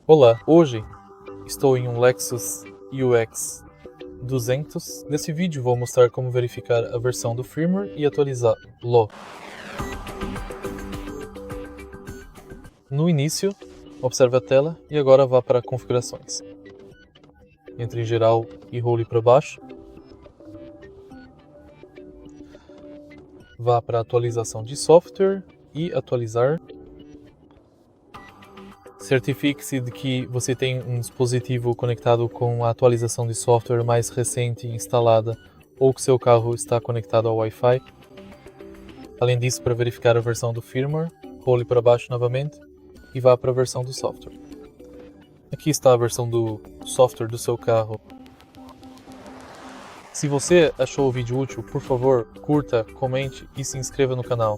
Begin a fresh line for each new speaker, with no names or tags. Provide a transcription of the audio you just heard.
Olá, hoje estou em um LEXUS NX200t. Nesse vídeo vou mostrar como verificar a versão do firmware e atualizá-lo. No início, observe a tela e agora vá para configurações. Entre em geral e role para baixo. Vá para atualização de software e atualizar. Certifique-se de que você tem um dispositivo conectado com a atualização de software mais recente instalada ou que seu carro está conectado ao Wi-Fi. Além disso, para verificar a versão do firmware, role para baixo novamente e vá para a versão do software. Aqui está a versão do software do seu carro. Se você achou o vídeo útil, por favor, curta, comente e se inscreva no canal.